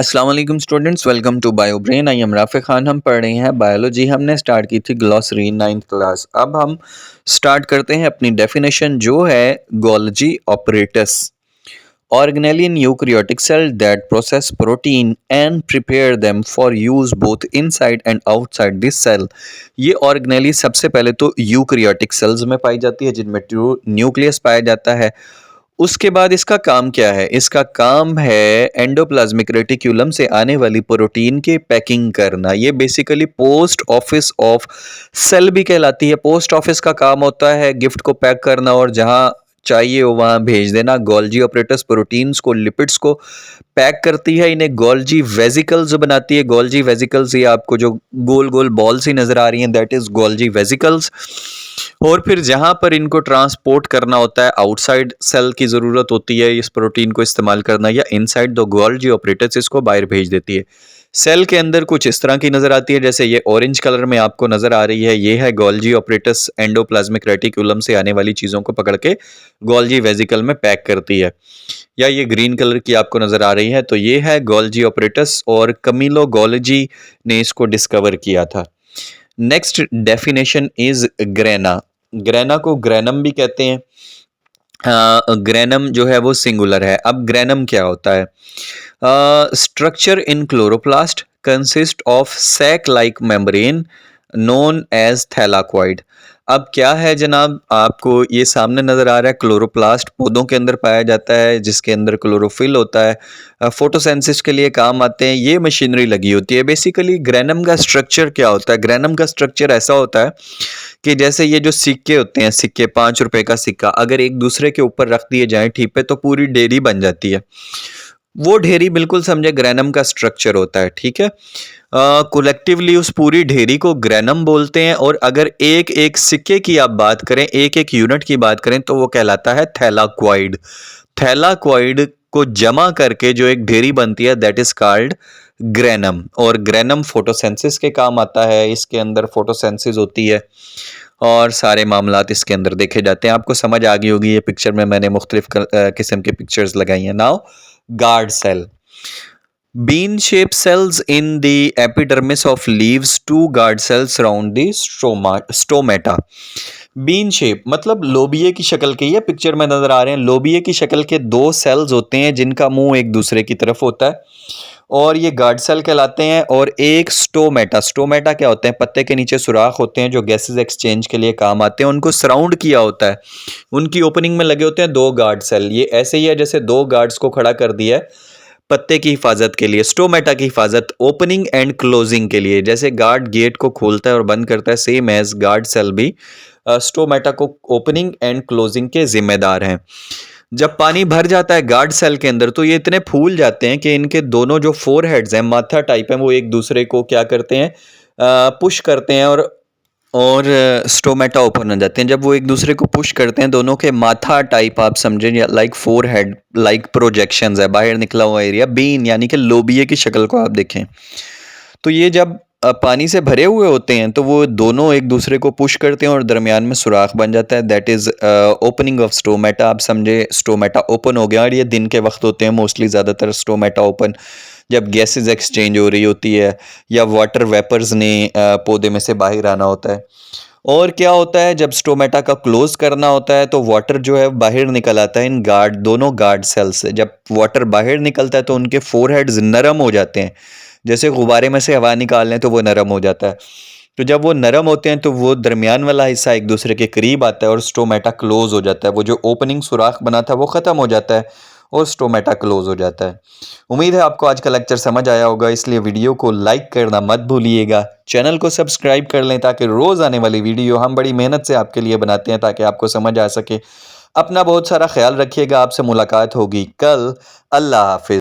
अस्सलाम वालेकुम students, welcome to Bio Brain. I am Rafay Khan. हम पढ़ रहे हैं बायोलॉजी। हमने स्टार्ट की थी ग्लॉसरी 9th क्लास। अब हम स्टार्ट करते हैं अपनी डेफिनेशन जो है Golgi apparatus. Organelle in eukaryotic cell that process protein and prepare them for use both inside and outside this cell. ये ऑर्गेनेली सबसे पहले तो यूकैरियोटिक सेल्स में पाई जाती है जिनमें न्यूक्लियस पाया जाता है। उसके बाद इसका काम क्या है? इसका काम है एंडोप्लाज्मिक रेटिक्यूलम से आने वाली प्रोटीन की पैकिंग करना। ये basically post office of cell भी कहलाती है। पोस्ट ऑफिस का काम होता है गिफ्ट को पैक करना और जहां चाहिए हो वहां भेज देना। गोल्जी ऑपरेटस प्रोटीन्स को, लिपिड्स को पैक करती है, इन्हें गोल्जी वेजिकल्स बनाती है। गोल्जी वेजिकल्स, ये आपको जो गोल गोल बॉल सी नजर आ रही हैं, दैट इज गोल्जी वेजिकल्स। और फिर जहां पर इनको ट्रांसपोर्ट करना होता है, आउटसाइड सेल की जरूरत होती है इस प्रोटीन को इस्तेमाल करना, या इनसाइड द गोल्जी ऑपरेटस इसको बाहर भेज देती है। सेल के अंदर कुछ इस तरह की नजर आती है, जैसे ये ऑरेंज कलर में आपको नजर आ रही है, ये है गोल्जी ऑपरेटस। एंडोप्लाज्मिक रेटिक्यूलम से आने वाली चीजों को पकड़ के गोल्जी वेजिकल में पैक करती है। या ये ग्रीन कलर की आपको नजर आ रही है, तो ये है गोल्जी ऑपरेटस और कमिलो गोल्जी ने इसको डिस्कवर किया था। Next definition is grana. Grana को ग्रेनम भी कहते हैं। ग्रेनम जो है वो सिंगुलर है। अब ग्रेनम क्या होता है? Structure in chloroplast consist of sac like membrane known as thylakoid. अब क्या है जनाब, आपको ये सामने नजर आ रहा है, क्लोरोप्लास्ट पौधों के अंदर पाया जाता है जिसके अंदर क्लोरोफिल होता है। फोटोसिंथेसिस के लिए काम आते हैं, ये मशीनरी लगी होती है। बेसिकली ग्रेनम का स्ट्रक्चर क्या होता है? ग्रेनम का स्ट्रक्चर ऐसा होता है कि जैसे ये जो सिक्के होते हैं, सिक्के 5 रुपए का सिक्का अगर एक दूसरे के ऊपर रख दिए जाए ठीक पे, तो पूरी ढेरी बन जाती है। वो ढेरी बिल्कुल समझे ग्रेनम का स्ट्रक्चर होता है, ठीक है। कोलेक्टिवली उस पूरी ढेरी को ग्रेनम बोलते हैं। और अगर एक एक सिक्के की आप बात करें, एक एक यूनिट की बात करें, तो वो कहलाता है थैलाक्वाइड। थैलाक्वाइड को जमा करके जो एक ढेरी बनती है, दैट इज कॉल्ड ग्रेनम। और ग्रेनम फोटोसिंथेसिस के काम आता है, इसके अंदर फोटोसिंथेसिस होती है और सारे मामलात इसके अंदर देखे जाते हैं। आपको समझ आ गई होगी, ये पिक्चर में मैंने मुख्तलिफ किस्म के पिक्चर्स लगाई हैं। Now guard cell. Bean shaped cells in the epidermis of leaves, two guard cells surround the stomata. Bean shape मतलब लोबिये की शक्ल के, ये पिक्चर में नजर आ रहे हैं, लोबिये की शक्ल के दो सेल्स होते हैं जिनका मुंह एक दूसरे की तरफ होता है और ये गार्ड सेल कहलाते हैं। और एक स्टोमेटा। स्टोमेटा क्या होते हैं? पत्ते के नीचे सुराख होते हैं जो गैसेस एक्सचेंज के लिए काम आते हैं। उनको सराउंड किया होता है, उनकी ओपनिंग में लगे होते हैं दो गार्ड सेल। ये ऐसे ही है जैसे दो गार्ड्स को खड़ा कर दिया है पत्ते की हिफाजत के लिए, स्टोमेटा की हिफाजत, ओपनिंग एंड क्लोजिंग के लिए। जैसे गार्ड गेट को खोलता है और बंद करता है, सेम एज गार्ड सेल भी स्टोमेटा को ओपनिंग एंड क्लोजिंग के जिम्मेदार हैं। जब पानी भर जाता है गार्ड सेल के अंदर, तो ये इतने फूल जाते हैं कि इनके दोनों जो फोर हेड्स हैं, माथा टाइप हैं, वो एक दूसरे को क्या करते हैं? पुश करते हैं और स्टोमेटा ओपन हो जाते हैं। जब वो एक दूसरे को पुश करते हैं, दोनों के माथा टाइप आप समझें, या like four head, like projections है, बाहर निकला हुआ एरिया। बीन यानी कि लोबिये की शक्ल को आप देखें, तो ये जब पानी से भरे हुए होते हैं तो वो दोनों एक दूसरे को पुश करते हैं और दरमियान में सुराख बन जाता है, that is opening of stomata. आप समझे स्टोमेटा ओपन हो गया। और ये दिन के वक्त होते हैं मोस्टली, ज़्यादातर स्टोमेटा ओपन जब गैसेस एक्सचेंज हो रही होती है या वाटर वेपर्स ने पौधे में से बाहर आना होता है। और क्या होता है, जब स्टोमेटा का क्लोज करना होता है तो वाटर जो है बाहर निकल आता है इन दोनों गार्ड सेल से। जब वाटर बाहर निकलता है तो उनके फोरहेड्स नरम हो जाते हैं, जैसे गुब्बारे में से हवा निकाल लें तो वो नरम हो जाता है। तो जब वो नरम होते हैं तो वो दरमियान वाला हिस्सा एक दूसरे के करीब आता है और स्टोमेटा क्लोज हो जाता है। वो जो ओपनिंग सुराख बना था वो ख़त्म हो जाता है और स्टोमेटा क्लोज हो जाता है। उम्मीद है आपको आज का लेक्चर समझ आया होगा, इसलिए वीडियो को लाइक करना मत भूलिएगा। चैनल को सब्सक्राइब कर लें ताकि रोज़ आने वाली वीडियो हम बड़ी मेहनत से आपके लिए बनाते हैं ताकि आपको समझ आ सके। अपना बहुत सारा ख्याल रखिएगा। आपसे मुलाकात होगी कल। अल्लाह हाफिज़।